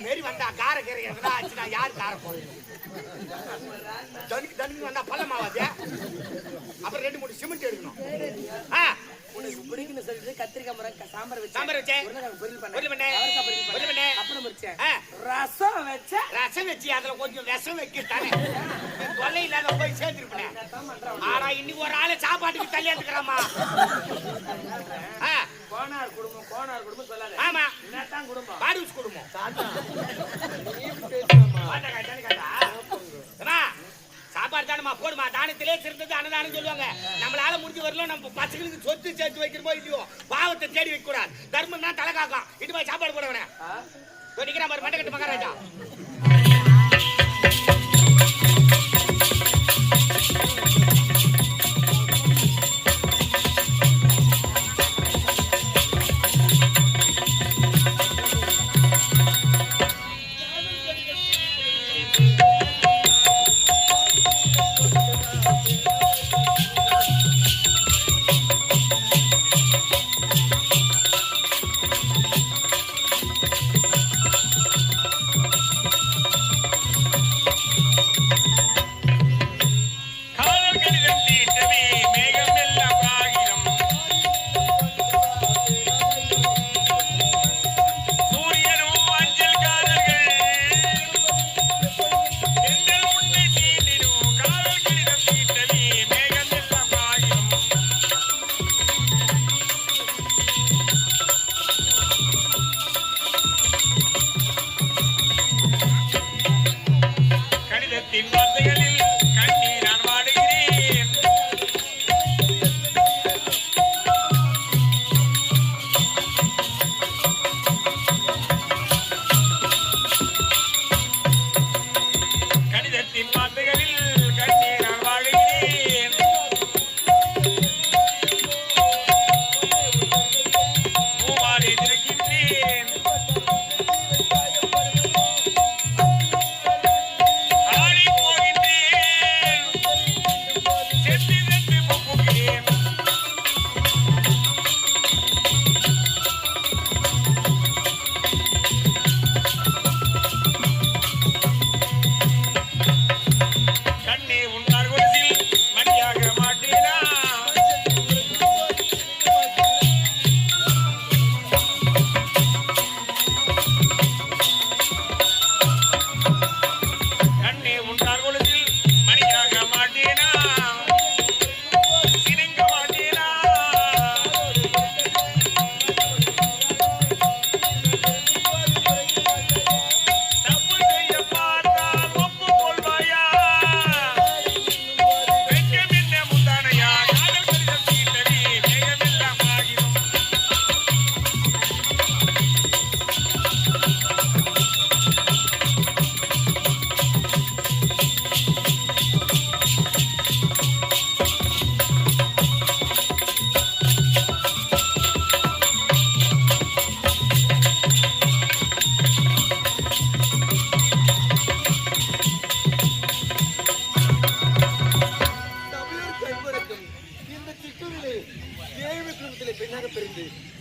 மாரி வந்தா கார கீரை எதனா ஆச்சுன்னா யாரு கார போகுது தனுக்கு வந்தா பள்ளமாவாது அப்புறம் 2-3 சிமெண்ட் எடுக்கணும் உனக்கு பிடிக்குன்னு சொல்லிட்டு கத்திரிக்காய் மரம் சாம்பார் வச்சேன் ரசம் வச்சு அதுல கொஞ்சம் விஷம் வைக்கத்தானே தொல்லை இல்லாத போய் சேர்த்துருப்பேன் ஆனா இன்னைக்கு ஒரு ஆளு சாப்பாட்டுக்கு தள்ளி எடுத்துக்கிறாமா கோனார் குடும்பம் சொல்லாது ஆமா என்னத்தான் குடும்பம் பாடிஸ் குடும்பம் சாப்பாடு தானமா போடுமா தானத்திலே சிறந்தது அன்னதானம் சொல்லுவாங்க நம்மளால முடிஞ்சு வரலாம் நம்ம பசங்களுக்கு சொத்து சேர்த்து வைக்கிறோமோ இல்லையோ பாவத்தை தேடி வைக்க கூடாது தர்மம் தான் தலை காக்கும் இது மாதிரி சாப்பாடு போட வேணாம் நிக்கிற மாதிரி மண்டக்கட்டு மகாராஜா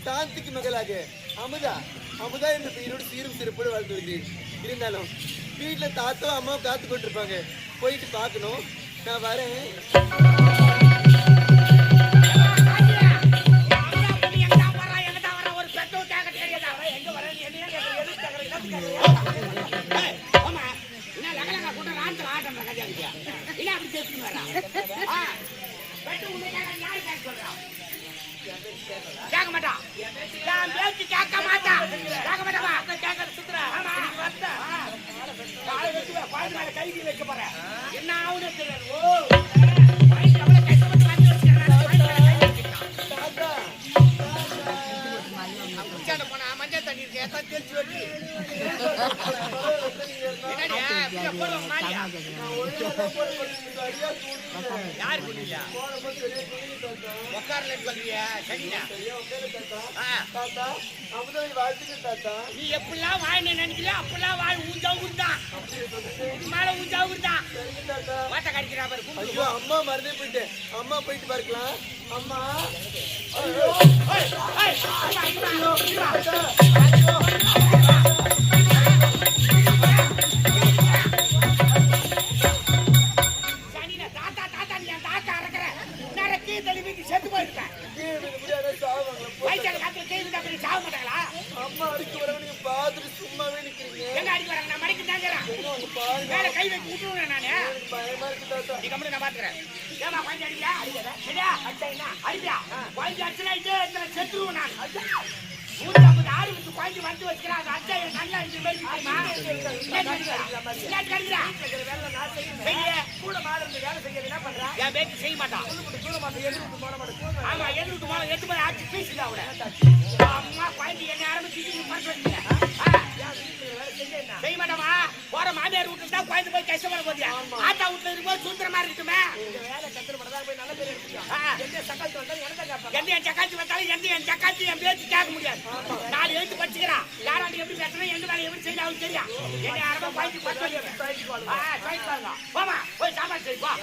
சாந்திக்கு மகளாக அமுதா அமுதா என்ற பெயரோடு சீரும் சிறப்போடு வாழ்ந்து வந்தேன். இருந்தாலும் வீட்டுல தாத்தாவும் அம்மாவும் காத்து கொண்டிருப்பாங்க, போயிட்டு பார்க்கணும். நான் வரேன். கேட்க மாட்டான், என் பேச்சு கேட்க மாட்டான், கேட்க மாட்டாவா? கேட்க சுத்துறா. ஆமா வந்தா காலை வெட்டுவ, குழந்தை மேல கைதி வைக்க போறேன். என்ன ஆகுது தெரியாது. ஓ வயசு எவ்வளவு கஷ்டப்பட்டு வந்து வச்சுக்கிறான். குச்சாண்ட போனா மஞ்சள் தண்ணி இருக்கு, எத்தனை தெரிச்சு வெட்டி யாரு குடியில உட்காரல சொல்றியா? சரியா நீ எப்படிலாம் வாழ நினைக்கல அப்பெல்லாம் வாழ ஊஞ்சாவுதான் மேல ஊஞ்சாவுதான் வாட்ட கடிக்கிறா பாரு. அம்மா மறந்தே போயிட்டு அம்மா போயிட்டு பார்க்கலாம். அம்மா எங்க அடிக்க வராங்க நான் மடிக்கு தாங்கறேன் மேல கை வச்சு விட்டுறேன் நானு பயமா இருக்கு தாத்தா நீ கம்பெனி நான் பாத்துக்கறேன் ஏமா பாஞ்சு அடிக்கல அடிக்கல சரியா அடிச்சா அடிப்பியா பாஞ்சு அடிச்சா இதே இடத்துல செத்துருவேன் நான் 150 ஆறு வந்து பாஞ்சு வந்து வச்சுக்கிறான் அது அடிச்சா என் நல்லா இருந்து மேல் வேலை நான் செய்யணும் கூட மாடு இருந்து வேலை செய்யறது என்ன பண்றேன் என் பேச்சு செய்ய மாட்டான் ஆமா எதிர்த்து போன 8 மணி ஆச்சு பேசிடா அவட அம்மா பாஞ்சு என்ன ஆரம்பிச்சு பண்றீங்க செய்ய மாட்டோமா போற மாமியார் வீட்டுல தான் குழந்தை போய் கஷ்டப்பட போதியா ஆத்தா வீட்டுல இருக்கும்போது சூத்திரமா இருக்குமே வேலை கத்துறப்படதான் போய் நல்ல பேர் எடுத்துக்கலாம் எந்த சக்காத்து வந்தாலும் எந்த சக்காத்து வந்தாலும் என் சக்காத்து என் பேச்சு கேட்க முடியாது 4 எழுத்து படிச்சுக்கிறான் யாராண்டி எப்படி பேசணும் எந்த வேலை எப்படி செய்ய அவனுக்கு தெரியும் என்ன யாரமா பாய்ச்சி பாருங்க போமா போய் சாப்பாடு செய்வா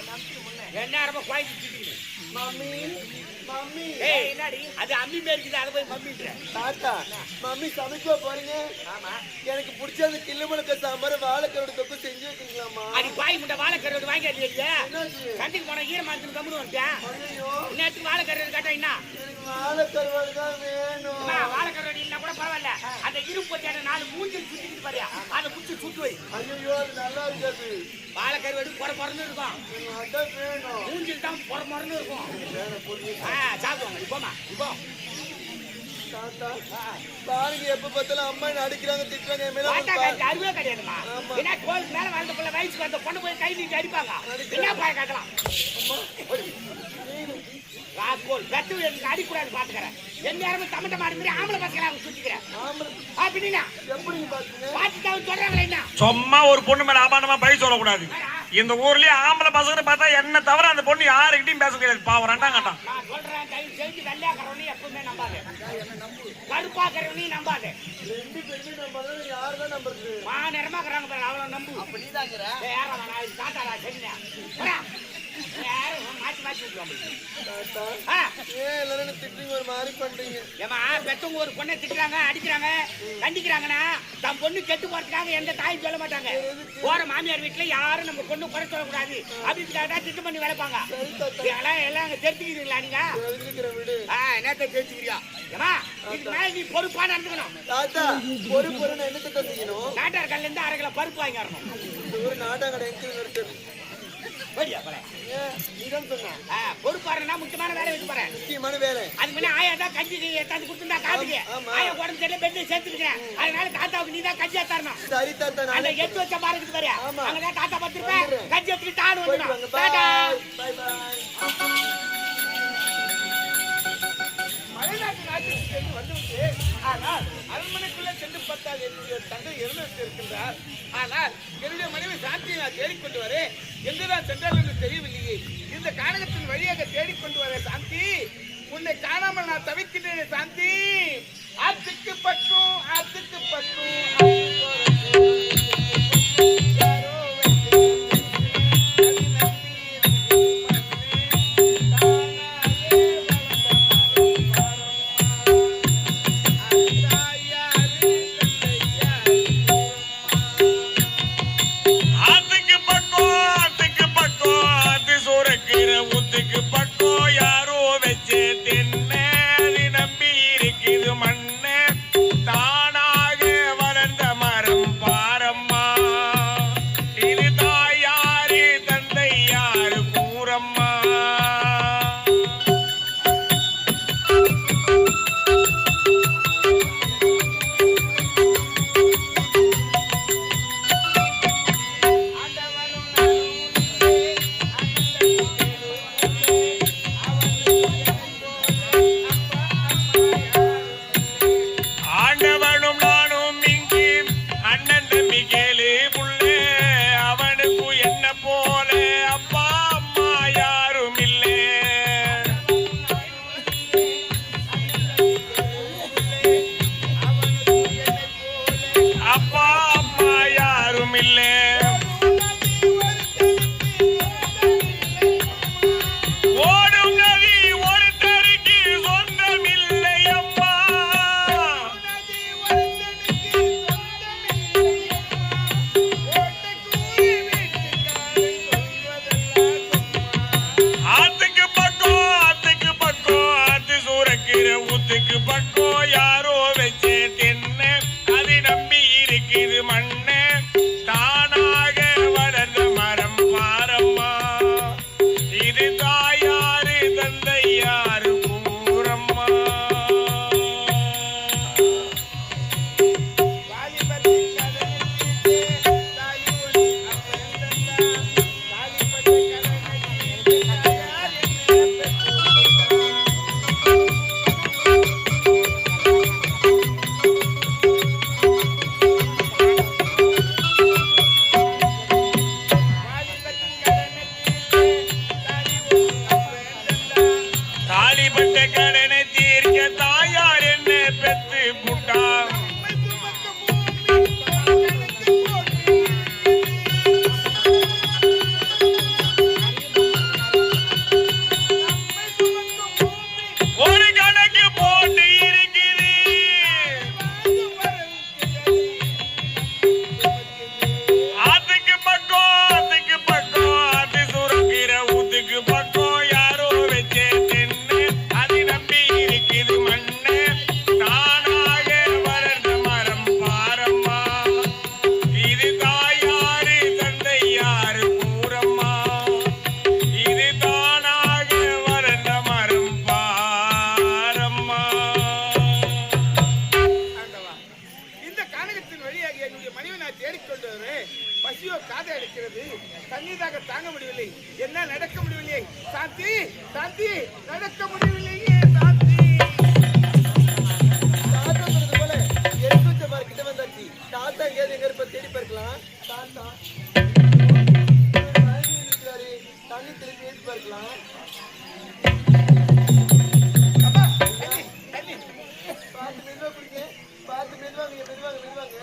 என்ன யாரமா குழந்தை மம்மி மம்மி ஏய் என்னடி அது அம்மி மேல இருக்குது அத போய் மம்மின்ற தாத்தா மம்மி சமைக்க போறீங்க ஆமா எனக்கு பிடிச்ச கிள்ளுமுழுக்க சாம்பார் வாழைக்கரோட தொக்கு செஞ்சு வைக்கிறீங்களாமா அடி பாய் முட்டை வாழைக்கரோடு வாங்கி அடிக்கலையே என்னாச்சு கண்டிக்கு போன ஈரமாத்துக்கு கம்முன்னு வந்துட்டேன் ஐயோ நேற்று வாழைக்கரோடு கேட்டா என்ன எனக்கு வாழைக்கருவாடு தான் வேணும் வாழைக்கரோடு இல்ல கூட பரவாயில்ல அந்த இருப்பு பத்தியான 4 மூஞ்சில் சுத்திட்டு பாரியா அதை புடிச்சு சுட்டு வை ஐயோ அது நல்லா இருக்காது வாழைக்கரோடு பொறன்னு இருக்கும் அதான் வேணும் மூஞ்சில் தான் பொறன்னு இருக்கும் வேணும் புரியுது சாப்பிடுவாங்க இப்போமா இப்போ தாத்தா பாருங்க எப்ப பார்த்தாலும் அம்மா என்ன அடிக்கிறாங்க திட்டுறாங்க என் மேல அருவே கிடையாதுமா ஏன்னா கோயிலுக்கு மேல வளர்ந்த பிள்ளை வயசுக்கு வந்த பொண்ணு போய் கை நீட்டி அடிப்பாங்க என்ன பாய காட்டலாம் ராஸ்கோல் கட்டு எனக்கு அடிக்கூடாது பாத்துக்கிறேன் எந்த நேரமும் தமட்ட மாடு மாதிரி ஆம்பளை பசங்களை அவங்க சுத்திக்கிறேன் அப்படின்னா எப்படி பாத்தீங்க பாத்துட்டு அவங்க சொல்றாங்களே என்ன சும்மா ஒரு பொண்ணு மேல ஆபாண்டமா பழி சொல்லக்கூடாது இந்த ஊர்லயே ஆம்பளை பசங்க பார்த்தா என்ன தவிர அந்த பொண்ணு யாருக்கிட்டையும் பேச முடியாது பாவம் ரெண்டாம் கட்டம் நான் சொல்றேன் தயவு செஞ்சு வெள்ளையாக்கிறவனையும் எப்பவுமே நம்பாது கருப்பாக்கிறவனையும் நம்பாது 2 பேரும் நம்பறது யாருதான் நம்புறது நிறமா இருக்கிறாங்க பாரு அவளை நம்பு அப்ப நீதாங்கற யாரா நான் இது காட்டாரா சரியா யாரும் மாத்தி மாத்தி விட்டுருவாங்க தாத்தா ஏன் எல்லாரும் திட்டுறீங்க ஒரு மாதிரி பண்றீங்க ஏமா பெத்தவங்க ஒரு பொண்ணை திட்டுறாங்க அடிக்கிறாங்க கண்டிக்கிறாங்கன்னா தம் பொண்ணு கெட்டு போறதுக்காக எந்த தாயும் சொல்ல மாட்டாங்க போற மாமியார் வீட்டுல யாரும் நம்ம பொண்ணு குறை சொல்லக்கூடாது அப்படின்னுக்காக தான் திட்டு பண்ணி வளர்ப்பாங்க எல்லாம் தெரிஞ்சுக்கிறீங்களா நீங்க என்னத்த தெரிஞ்சுக்கிறியா ஏமா இதுக்கு மேல நீ பொறுப்பா நடந்துக்கணும் தாத்தா பொறுப்பு என்ன திட்டம் செய்யணும் நாட்டார்கள்ல இருந்து 1/2 கிலோ பருப்பு வாங்கி வரணும் ஒரு நாடகம் எங்க இருக்கு பொறுப்பாருன்னா முக்கியமான வேலை வச்சு போறேன் முக்கியமான வேலை அது முன்ன ஆயா தான் கஞ்சி எடுத்தாந்து கொடுத்துருந்தா காத்துக்கு ஆயா உடம்பு தெரியல பெட்ல சேர்த்துருக்கேன் அதனால தாத்தாவுக்கு நீ தான் கஞ்சியா தரணும் சரி தாத்தா அந்த எட்டு வச்ச பாரு இருக்குது பாரு அங்கதான் தாத்தா பார்த்திருப்பேன் கஞ்சி எடுத்துட்டு தாடு வந்துடும் டாடா பை பை மலைநாட்டு நாட்டுக்கு சென்று வந்துவிட்டு ஆனால் அரண்மனைக்குள்ள சென்று பார்த்தால் என்னுடைய தந்தை இறந்து இருக்கின்றார் ஆனால் என்னுடைய மனைவி சாந்தியை நான் தேடிக்கொண்டு வரேன் எங்குதான் சென்றால் என்று தெரியவில்லையே இந்த கானகத்தின் வழியாக தேடிக்கொண்டு வர சாந்தி உன்னை காணாமல் நான் தவிக்கின்றேன் சாந்தி ஆத்துக்கு பக்கும் ஆத்துக்கு பக்கம் யாரோ வச்சே தென்ன அது நம்பி இருக்குது மண்ண தேடிக்கொண்டு வரேன். பசியோ காதை அடிக்கிறது, தண்ணீராக தாங்க முடியவில்லை, என்ன நடக்க முடியவில்லை. சாந்தி சாந்தி, நடக்க முடியவில்லையே சாந்தி. தாத்தா சொன்னது போல எலுமிச்சை கிட்ட வந்தாச்சு. தாத்தா எங்கேயாவது எங்க இருப்ப தேடி பார்க்கலாம். தாத்தா தண்ணி திருப்பி ஏற்றி பார்க்கலாம். பார்த்து மெதுவா குடிங்க, பார்த்து மெதுவாங்க மெதுவாங்க மெதுவாங்க.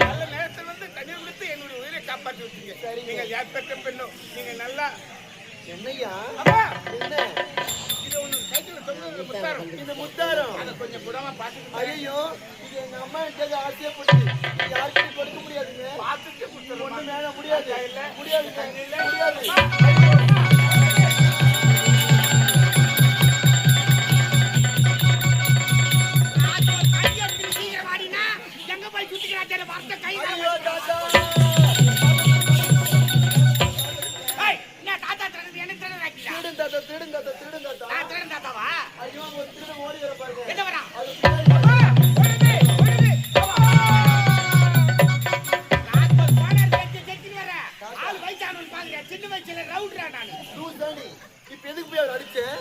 நல்ல நேரத்தில் வந்து தண்ணீர் கொடுத்து என்னுடைய உயிரை காப்பாற்றி விட்டீங்க. நீங்கள் யார் பெற்ற பெண்ணோ, நீங்க நல்லா. என்னய்யா அம்மா, என்ன இது ஒண்ணு சைக்கிள் தொங்குது முத்தாரம். இது முத்தாரம்? அதை கொஞ்சம் கூடமா பார்த்துட்டு ஐயோ, இது எங்க அம்மா எனக்கு ஆசையா போட்டு யாருக்கும் கொடுக்க முடியாதுங்க. பார்த்துட்டு கொடுத்துருவோம். ஒண்ணு மேல முடியாது இல்ல முடியாதுங்க, முடியாது. எங்க போய் சுத்திக்கிறாச்சு வார்த்தை கை. ஐயோ தாத்தா, தாத்தா திறந்து என்ன திறந்து ஆக்கிட்டா? திருடன் தாத்தா, திருடன் தாத்தா, திருடன் தாத்தா. நான் திறன் தாத்தாவா? ஐயோ, ஒரு திருடன் ஓடி வர பாருங்க. எங்க வரா? அது பின்னாடி சின்ன வயசுல ரவுட்ரா நானு. லூஸ் தாண்டி. இப்ப எதுக்கு போய் அவர் அடிச்சேன்?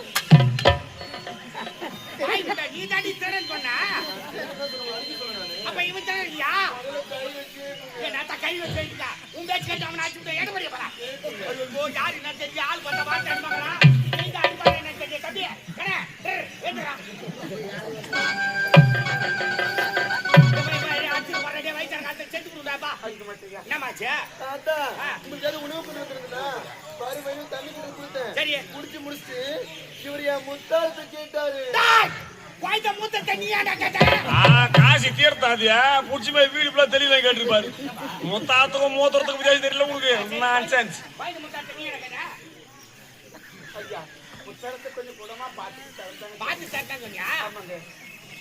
நீ தாண்டி திறன் பண்ணா? அப்ப இவன் திறன் இல்லையா? கை வச்சுட்டா உன் பேச்சு கேட்டு அவன் அடிச்சு எட முடிய போறா. யாரு என்ன தெரிஞ்சு ஆள் பண்ண வார்த்தை அனுப்பாங்களா? நீங்க அனுப்பாங்க என்ன தெரிஞ்ச தம்பி கடை ஏத்துறா. அடிச்சு போறதே வயிற்று காலத்தை செத்து கொடுடாப்பா. என்னமாச்சு? தாத்தா, உங்களுக்கு உணவு கொண்டு வந்துருந்தா பாரு, வயிறு தண்ணி கொண்டு கொடுத்தேன். சரி, குடிச்சு முடிச்சுட்டு இவர் என் முத்தாரத்தை கேட்டாரு. வாய்த்த மூத்த தண்ணியாடா கேட்ட? காசி தீர்த்தாதியா புடிச்சு போய் வீடு ஃபுல்லா தெரியல கேட்டுருப்பாரு. முத்தாத்துக்கும் மூத்தத்துக்கும் வித்தியாசம் தெரியல உங்களுக்கு. நான்சென்ஸ். வாய்த்த மூத்த தண்ணியாடா கேட்ட? ஐயா, முத்தரத்தை கொஞ்சம் கூடமா பார்த்து தரட்டாங்க சொன்னியா? ஆமாங்க.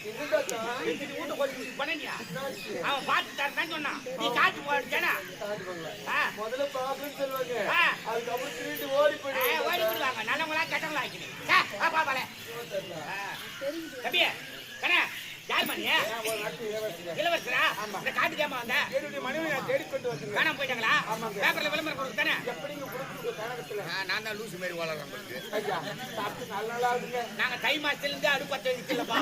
இது தாத்தா, வீட்டு போய் பண்ணியா? அவன் பார்த்து தரட்டான்னு சொன்னான். நீ காட்டு போடுச்சேனா? முதல்ல பாப்பேன்னு சொல்லுவாங்க, அதுக்கப்புறம் திருட்டு ஓடி ஓடி போயிடுவாங்க. போடுவாங்க. நல்லவங்களா கெட்டவங்களா ஆக்கினேன். பாப்பாலே தம்பி கண்ணா, யார் மணியா? இளவரசரா? இந்த காட்டுக்காம வந்த என்னுடைய மனைவி நான் தேடிக்கொண்டு வந்து காணாம போயிட்டாங்களா? பேப்பர்ல விளம்பரம் கொடுத்து தானே? எப்படிங்க கொடுத்து காரணத்துல நான் தான் லூசு மாதிரி வளர்றேன். ஐயா, சாப்பிட்டு நல்லா இருக்குங்க. நாங்க தை மாசத்துல இருந்து அடுப்பு பத்த வைக்கலப்பா.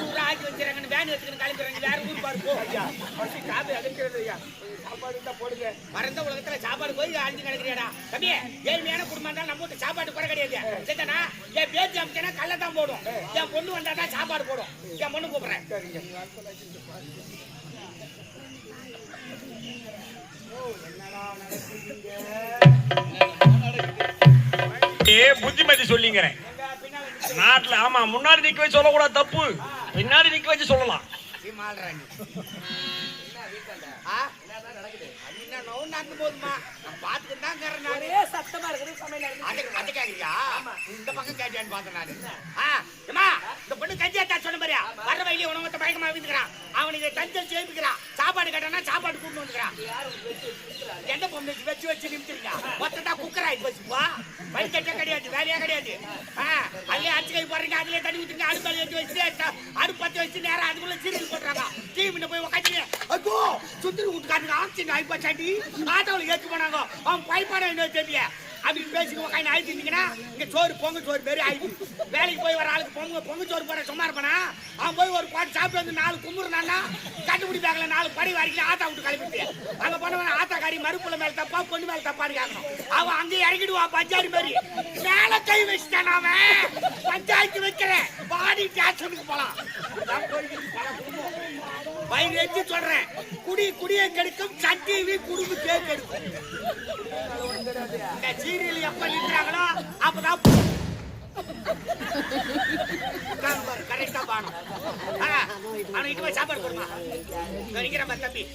ஊர் ஆக்கி வச்சிருக்காங்கன்னு வேன் வச்சுக்கிட்டு கழிக்கிறாங்க. வேற ஊர் பாருப்போ. ஐயா, பசி காது அடைக்கிறது. ஐயா, சாப்பாடு இருந்தா போடுங்க. மறந்த உலகத்துல சாப்பாடு போய் அழிஞ்சு கிடக்குறியாடா தம்பி. ஏழ்மையான குடும்பம் தான் நம்ம வீட்டு சாப்பாடு குறை கிடையாது. சரிதானா? என் பேச்சு அமைச்சனா கல்ல தான் போடும். என் பொண்ணு வந்தா தான் சாப்பாடு போடும். என் பொண்ணு கூப்பிடுறேன். புத்திமதி சொல்லிங்கிறேன் நாட்டுல. ஆமா, முன்னாடி நிக்க வச்சு சொல்லக்கூடாது, தப்பு. பின்னாடி நிக்க வச்சு சொல்லலாம். சத்தமா இருக்குது சமையல். இந்த பக்கம் கேட்டியான்னு பார்த்தேன் நானு. இந்த பொண்ணு கஞ்சியாத்தா சொன்ன மாதிரியா வர வயலிய உணவத்தை பயங்கரமா வீந்துக்கிறான். அவனுக்கு தஞ்சல் சேர்த்துக்கிறான். சாப்பாடு கேட்டானா சாப்பாடு கூட்டு வந்துக்கிறான். எந்த பொண்ணு வச்சு வச்சு நிமித்திருக்கா? மொத்தத்தா குக்கர் ஆயிட்டு வச்சுப்பா. வயிற்ற கிடையாது, வேலையா கிடையாது. அதுலயே அச்சு கை போடுறீங்க, அதுலயே தண்ணி ஊத்துங்க, அடுப்பால ஏற்றி வச்சு அடுப்பு பத்தி வச்சு நேரம் அதுக்குள்ள சீரியல் போடுறாங்க. டிவி போய் உட்காந்து ஐயோ சுத்திரி வீட்டுக்காரங்க ஆக்சிஜன் ஆயிப்பா சாட்டி ஆட்டோவில் ஏற்றி போனாங்க. அவன் பைப்பான என்ன தெரியல அப்படின்னு பேசிக்க உட்காந்து ஆயிட்டு இருந்தீங்கன்னா இங்க சோறு பொங்க சோறு மாரி ஆயிடுச்சு. வேலைக்கு போய் வர ஆளுக்கு பொங்க சோறு போற சும்மா இருப்பானா? அவன் போய் ஒரு பாட்டு சாப்பிட்டு வந்து 4 கும்புறான்னா கட்டுப்பிடி பேக்கல 4 படி வரைக்கும் ஆத்தா விட்டு கிளம்பிட்டு அங்க போனவன ஆத்தாக்காரி மறுப்புல மேல தப்பா பொண்ணு மேல தப்பான்னு கேட்கணும். அவன் அங்கே இறங்கிடுவான் பஞ்சாயத்து மாதிரி. மேல கை வச்சுட்டான் அவன். பஞ்சாயத்து வைக்கிறேன், பாடி ஸ்டேஷனுக்கு போலாம். வயிறு எச்சு சொல்றேன், குடியை கெடுக்கும், சட்டிவி குடும்பத்தே கெடுக்கும். இந்த சீரியல் எப்ப நிற்கிறாங்களோ அப்பதான் கரெக்டா பாணும். அவனுக்கு போய் சாப்பாடு கொடுமா. நினைக்கிற தம்பி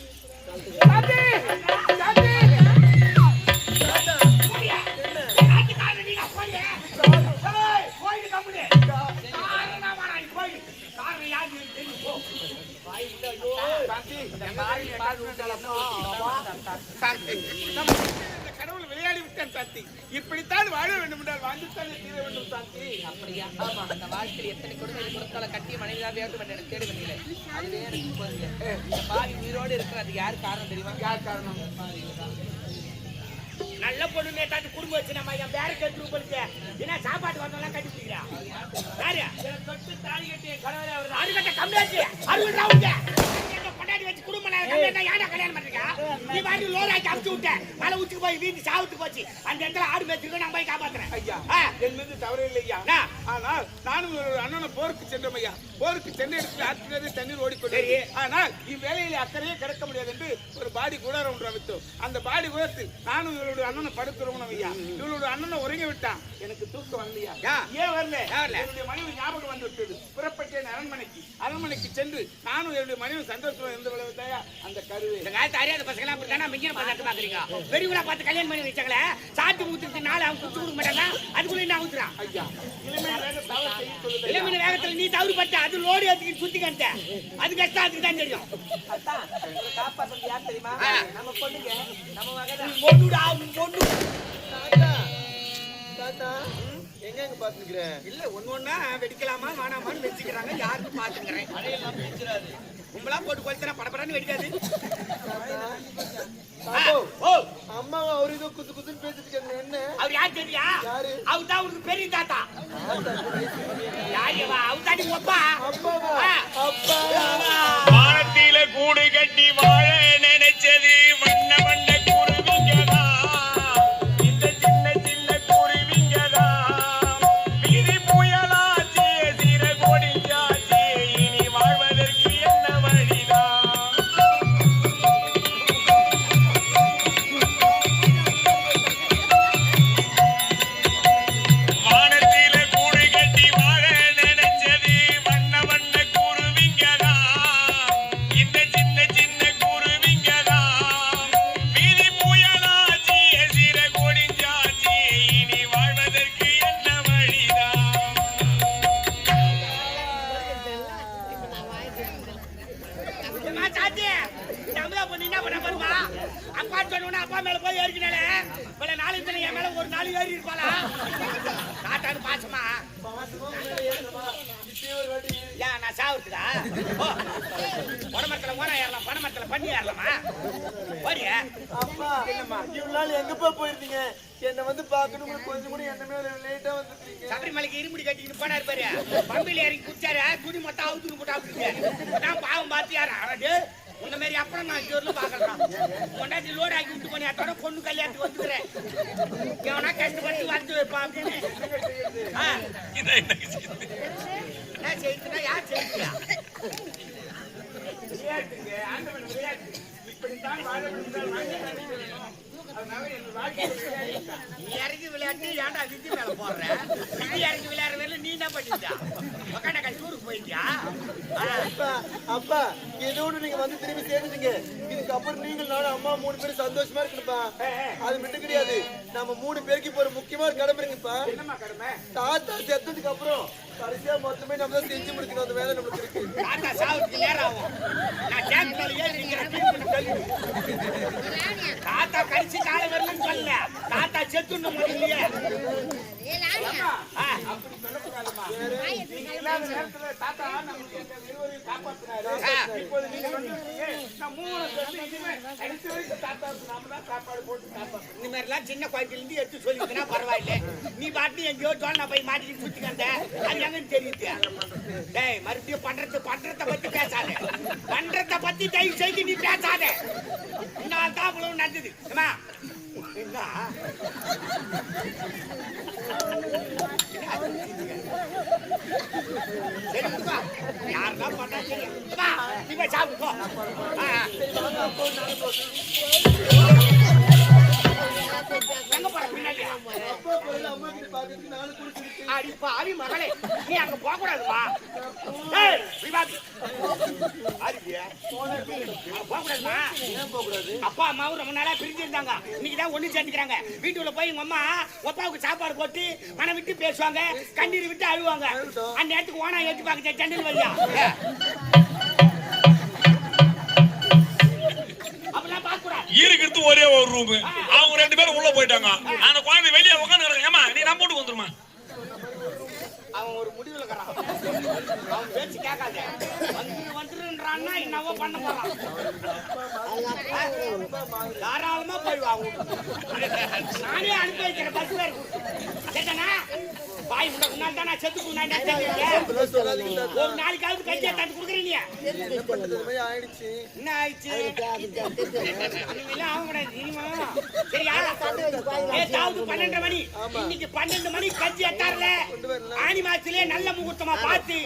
கடவுள் விளையாட்டு போராடி விட்டேன் சாந்தி. இப்படித்தான் வாழ வேண்டும் என்றால் வாழ்ந்துத்தானே தீர வேண்டும் சாந்தி. அப்படியா? ஆமா, அந்த வாழ்க்கையில் எத்தனை கொடுமையை கொடுத்தாலும் கட்டிய மனைவியாக வேண்டும் என்று எனக்கு தேடி வந்தீங்களே, அதுவே எனக்கு போதுங்க. இந்த பாவி உயிரோடு இருக்கிறது யார் காரணம் தெரியுமா? யார் காரணம்? நல்ல பொண்ணு நேத்தாட்டு குடும்பம் வச்சு நம்ம என் பேரை கட்டு போலிச்சு. என்ன சாப்பாட்டு வந்தெல்லாம் கட்டி பிடிக்கிறா யாரு? தொட்டு தாலி கட்டி கணவரே அவர் அறுகட்ட கம்மியாச்சு 60 ரவுண்டு கொண்டாடி வச்சு குடும்பம் கம்மியா யாரா கல்யாணம் பண்றீங்க? நீ வாட்டி லோன் ஆக்கி அமுச்சு விட்ட மலை உச்சிக்கு போய் வீட்டு சாவுத்துக்கு போச்சு. அந்த இடத்துல ஆடு மேய்ச்சிருக்கு, நான் போய் காப்பாத்துறேன். ஐயா, என் மீது தவறு இல்லை ஐயா. ஆனால் நானும் ஒரு அண்ணனை போருக்கு சென்றோம் ஐயா. போருக்கு சென்ற இடத்துல ஆற்றினது தண்ணீர் ஓடிக்கொண்டு, ஆனால் இவ்வேளையிலே அக்கறையே கிடக்க முடியாது என்று ஒரு பாடி கூடாரம் ஒன்று அமைத்தோம். அந்த பாடி கூடத்தில் நானும் இவருடைய அண்ணனை படுத்துறோம் ஐயா. இவருடைய அண்ணனை உறங்கி விட்டான். எனக்கு தூக்கம் வரலையா? ஏன் வரல? என்னுடைய மனைவி ஞாபகம் வந்து விட்டது. புறப்பட்டேன் அரண்மனைக்கு சென்று நானும் என்னுடைய மனைவி சந்தோஷமா இருந்து விளையாட்டாயா அந்த கருவை. இந்த காலத்து அறியாத பசங்க அப்படித்தானா மிஞ்சின பார்த்து பாக்குறீங்க. பெரியவங்களா பார்த்து கல்யாணம் பண்ணி வச்சாங்களே, சாத்தி ஊத்துக்கு 4 அவங்க குத்து கொடுக்க மாட்டாங்க. அதுக்குள்ள என்ன ஊத்துறான் ஐயா? இளமையான வேக தவறு செய்ய சொல்லுது. இளமையான வேகத்துல நீ தவறு பட்ட அது லோடு ஏத்திக்கிட்டு சுத்தி கண்ட அது கஷ்டம். அதுக்கு தான் தெரியும். அதான் உங்களை காப்பாற்றுறது யார் தெரியுமா? நம்ம பொண்ணுங்க, நம்ம மகதான். பொண்ணுடா பொண்ணு. தாத்தா எங்க பாத்துக்கிற? இல்ல ஒண்ணு வெடிக்கலாமா வேணாமான்னு வச்சுக்கிறாங்க. யாருக்கு பாத்துக்கிறேன் கும்பலா போட்டு கொளுத்துறா படப்படன்னு வெடிக்காது. அம்மா அவரு ஏதோ குத்து குத்துன்னு பேசிட்டு இருக்காங்க. என்ன அவர் யார் தெரியா? யாரு? அவர் தான் உனக்கு பெரிய தாத்தா. யாரியவா? அவர் தாண்டி ஒப்பா. அப்பாவா? அப்பா வானத்தில கூடு கட்டி வாழ நினைச்சது வண்ண வண்ண குருவிங்கதா. இந்த சின்ன சின்ன குருவிங்கதா வீதி புயலாச்சே சிற கொடிஞ்சாச்சே இனி வாழ்வதற்கு என்ன வழிதான்? வானத்தில கூடு கட்டி வாழ நினைச்சது வண்ண வண்ண குருவிங்கதா. இந்த சின்ன சின்ன குருவிங்கதா வீதி புயலாச்சி சிற கொடிஞ்சாச்சி இனி வாழ்வதற்கு என்ன வழிதான்? அம்மா சாத்தி தமிழா பொண்ணு என்ன பண்ண பாருமா? அப்பா சொன்ன அப்பா மேல போய் ஏறிக்கினாலே பல நாலு தினம் என் மேல ஒரு 4 ஏறி இருப்பாளா? தாத்தான்னு பாசமா ஏன் நான் சாவுறதுக்கா? பணமரத்துல ஓனா ஏறலாம், பணமரத்துல பண்ணி ஏறலாமா? ஓடிய அப்பா இவ்வளவு நாள் எங்கப்பா போயிருந்தீங்க? என்ன வந்து பாக்கணும் கொஞ்சம் கூட என்ன மேல லேட்டா வந்துருக்கீங்க. சபரிமலைக்கு இருமுடி கட்டிக்கிட்டு போனாரு பாரு. பம்பில இறங்கி குடிச்சாரு, துணி மொத்தம் அவுத்துன்னு போட்டு அவுத்துட்டு நான் பாவம் பார்த்தியாரா? அடே உன்ன மாதிரி அப்புறம் நான் ஜோர்ல பாக்கலாம். கொண்டாட்டி லோடு ஆக்கி விட்டு போனி அதோட பொண்ணு கல்யாணத்துக்கு வந்துக்கிறேன். எவனா கஷ்டப்பட்டு வந்து வைப்பா அப்படின்னு. இதை என்ன செய்யுது? என்ன செய்யுதுன்னா யார் செய்யா? விளையாட்டுங்க, ஆண்டவன் விளையாட்டு. இப்படித்தான் வாழ வேண்டும். அதனால என் வாழ்க்கையில் விளையாட்டு. நீ இறங்கி விளையாட்டு ஏன்டா விதி மேல போடுற? விதி இறங்கி விளையாடுற வேலை நீ என்ன பண்ணிட்டா? உக்காண்ட கஷ்டூருக்கு போயிட்டியா? அப்பா அப்பா ஏதோ ஒண்ணு நீங்க வந்து திரும்பி சேர்ந்துட்டீங்க. இதுக்கப்புறம் நீங்கள் நானும் அம்மா 3 பேரும் சந்தோஷமா இருக்கணும்ப்பா. அது மட்டும் கிடையாது, நம்ம 3 பேருக்கு போற முக்கியமான கடமை இருக்குப்பா. என்னம்மா கடமை? தாத்தா செத்ததுக்கு அப்புறம் கடைசியா மொத்தமே நம்ம தான் செஞ்சு முடிக்கணும். அந்த வேலை நம்மளுக்கு இருக்கு. தாத்தா சாவுக்கு நேரம் ஆகும். நான் டேங்க்ல ஏறி நிக்கிறேன். தாத்தா கடிச்சு காலை வரலன்னு சொல்லல. தாத்தா செத்துன்னு முதல்லயே. அப்படி சொல்லக்கூடாதும்மா. நீங்க இல்லாத நேரத்துல தாத்தா நமக்கு இந்த இருவரையும் காப்பாத்தினாரு. இப்போது நீங்க வந்துருக்கீங்க. நான் 3 பேருக்கு இனிமே அடுத்த வரைக்கும் தாத்தாவுக்கு நாம தான் சாப்பாடு போட்டு காப்பாற்றணும். இந்த மாதிரிலாம் சின்ன குழந்தைல இருந்து எடுத்து சொல்லிக்கினா பரவாயில்ல. நீ பாட்டு எங்கேயோ தோல்னா போய் மாட்டிட்டு சுத்தி வந்த அது எங்கன்னு தெரியுது. டேய் மறுபடியும் பண்றத பத்தி பேசாத. பண்றத பத்தி தயவு செய்து நீ பேசாத. இன்னும் தான் அவ்வளவு நடந்தது. என்ன சரி விடுப்பா. யாரெல்லாம் பண்ணா சரி. நீ போய் சாப்பிட்டு போ. எங்க போற பின்னாடியா? அப்பா போயில அம்மா கிட்ட பாக்கிறதுக்கு நானும் கூட சிரிச்சு. அடி பாவி மகளே, நீ அங்க போக கூடாதுமா. ஏய் விவாதி ஆரியா போக கூடாதுமா. ஏன் போக கூடாது? அப்பா அம்மாவும் ரொம்ப நாளா பிரிஞ்சு இருந்தாங்க. இன்னைக்கு தான் ஒண்ணு சேர்ந்துக்கிறாங்க. வீட்டுக்குள்ள போய் உங்க அம்மா அப்பாவுக்கு சாப்பாடு போட்டு மனம் விட்டு பேசுவாங்க, கண்ணீர் விட்டு அழுவாங்க. அந்த நேரத்துக்கு ஓனா ஏற்றி பார்க்க ஜன்னல் வழியா அப்படிலாம் இருக்கிறது ஒரே ஒரு ரூம். அவங்க 2 பேரும் உள்ள போயிட்டாங்க. அந்த குழந்தை வெளியே உட்கார்ந்து ஏமா நீ நம்ம வீட்டுக்கு வந்துருமா. அவன் ஒரு முடிவுல கறான். அவன் பேச்சு கேட்காத. வந்துருன்றான்னா என்னவோ பண்ண போறான். தாராளமா போய் வா. நானே அனுப்பி வைக்கிறேன் பஸ் வேற. கேட்டனா பாய் முன்னாடி தான் நான் செத்து போனா என்ன தெரியுங்க. ஒரு நாளைக்காவது கையை தட்டு குடுக்குறீங்க. என்ன பண்றது மாதிரி ஆயிடுச்சு. என்ன ஆயிடுச்சு? அன்னைக்கு ஆக கூடாது. இனிமே சரியா? ஏதாவது 12 மணி. இன்னைக்கு 12 மணி கஞ்சி எட்டார்ல. ஆனி மாசத்திலே நல்ல முகூர்த்தமா பார்த்து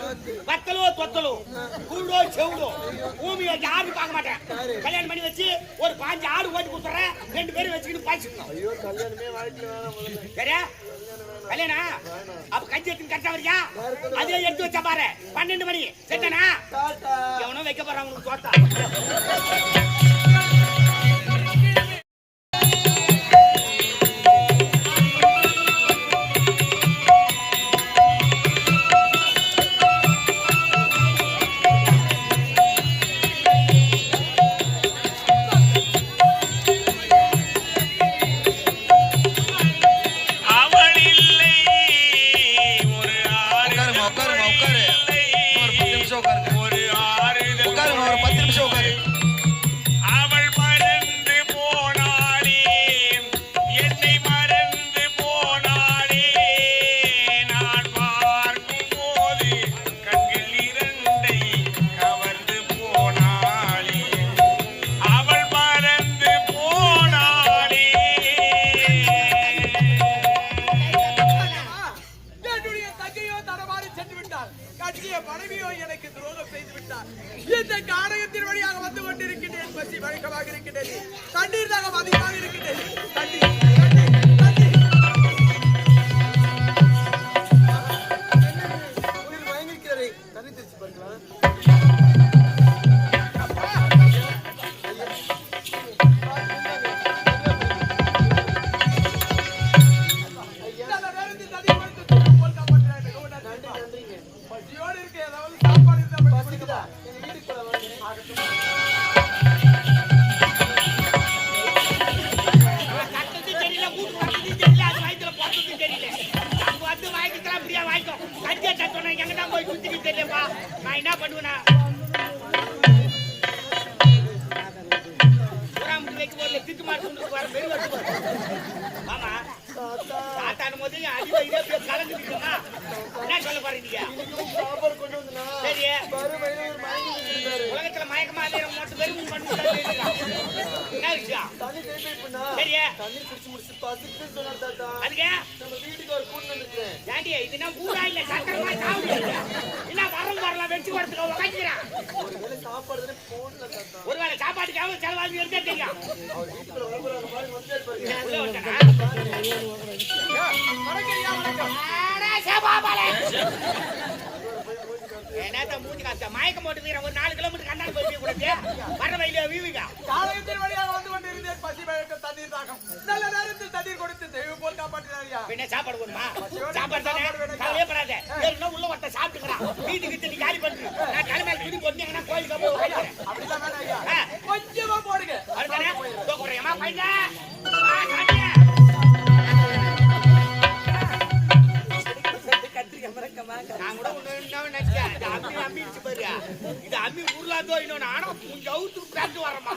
வத்தலோ தொத்தலோ கூடோ செவுடோ பூமியை யாரும் பார்க்க மாட்டேன். கல்யாணம் பண்ணி வச்சு ஒரு 5 ஆடு ஓட்டி கொடுத்துறேன். 2 பேரும் வச்சுக்கிட்டு பாய்ச்சிக்கணும். ஐயோ கல்யாணமே வாழ்க்கை வேணாம் முதல்ல. சரியா? கல்யாணம் அப்ப கஞ்சி எடுத்து கரெக்டா வரியா? அதே எடுத்து வச்சா பாரு 12 மணி செட்டனா எவனோ வைக்க போறான் உனக்கு தோட்டா. நான் என்ன பண்ணுவேனா வைக்க போது திட்டு மாட்டு வர பெரிய ஆமா தாத்தான போது அடி வயிறே கலந்துக்கிட்டுமா என்ன சொல்ல போறீங்க சரி உலகத்துல மயக்கமா அலையிற மட்டும் வெறும் பண்ணு என்ன விஷயம் சரி அதுக்கு ஏண்டி இதுனா ஊரா இல்ல சக்கரமா சாப்பிடு என்ன வரலாம் வெச்சு வரதுக்கு உட்காந்துக்கிறான் ஒருவேளை சாப்பாட்டுக்காக செலவாகி எடுத்தே தெரியும் என்னத்த மூஞ்சி காத்த மயக்கம் போட்டு ஒரு 4 கிலோமீட்டர் கண்டாண்டு போய் கூடாது வர வழியில வீவிங்க காலகத்தின் வழியாக வந்து கொண்டிருந்தேன் பசி மயக்க தண்ணீர் தாகம் நல்ல நேரத்தில் தண்ணீர் கொடுத்து தெய்வம் போல் காப்பாற்றினாரியா பின்ன சாப்பாடு கொடுமா சாப்பாடு தானே கவலையப்படாத ஏன்னா உள்ள வட்ட சாப்பிட்டுக்கிறான் வீட்டுக்கு திட்டி காலி பண்ணு நான் தலைமையில துணி போட்டீங்கன்னா கோயிலுக்கு போய் அப்படிதான் வேணாம் ஐயா கொஞ்சமா போடுங்க அதுதானே தோக்குறேம்மா பையன் நான் கூட நினைச்சேன் அம்மி பாரு இது அம்மி உருளாதோ இன்னொன்னு ஆனா கொஞ்சம் அவுத்துக்கு பேட்டு வரமா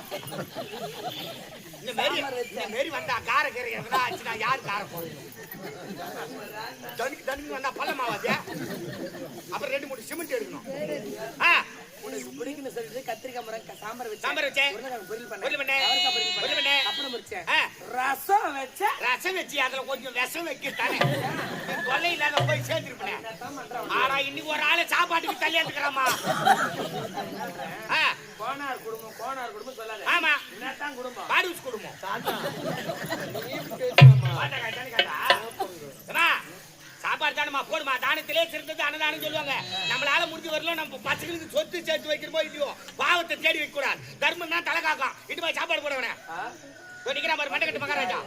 இந்த மாரி வந்தா கார கீரை ஆச்சுன்னா யாரு கார போடுறது தனிக்கு வந்தா பள்ளமாவாது அப்புறம் 2 மூணு சிமெண்ட் எடுக்கணும் பிடிக்குன்னு சொல்லிட்டு கத்திரிக்காய் முறை சாம்பார் வச்சேன் பொரியல் பண்ணேன் அப்புறம் வச்சேன் ரசம் வச்சு அதுல கொஞ்சம் விஷம் வைக்கத்தானே தொல்லை இல்லாத போய் சேர்த்துருப்பேன் ஆனா இன்னைக்கு ஒரு ஆளு சாப்பாட்டுக்கு தள்ளி எடுத்துக்கிறாமா கோனார் குடும்பம் சொல்லாது ஆமா என்னத்தான் குடும்பம் பாடிஸ் குடும்பம் சாப்பாடு தானமா போடுமா தானத்திலே சிறந்தது அன்னதானம் சொல்லுவாங்க நம்மளால முடிஞ்சு வரலாம் நம்ம பசங்களுக்கு சொத்து சேர்த்து வைக்கிறோமோ இல்லையோ பாவத்தை தேடி வைக்க கூடாது தர்மம் தான் தலை காக்கும் இட்டு போய் சாப்பாடு போட வேணாம் நிக்கிறா மாதிரி மண்டை கட்டு மகாராஜா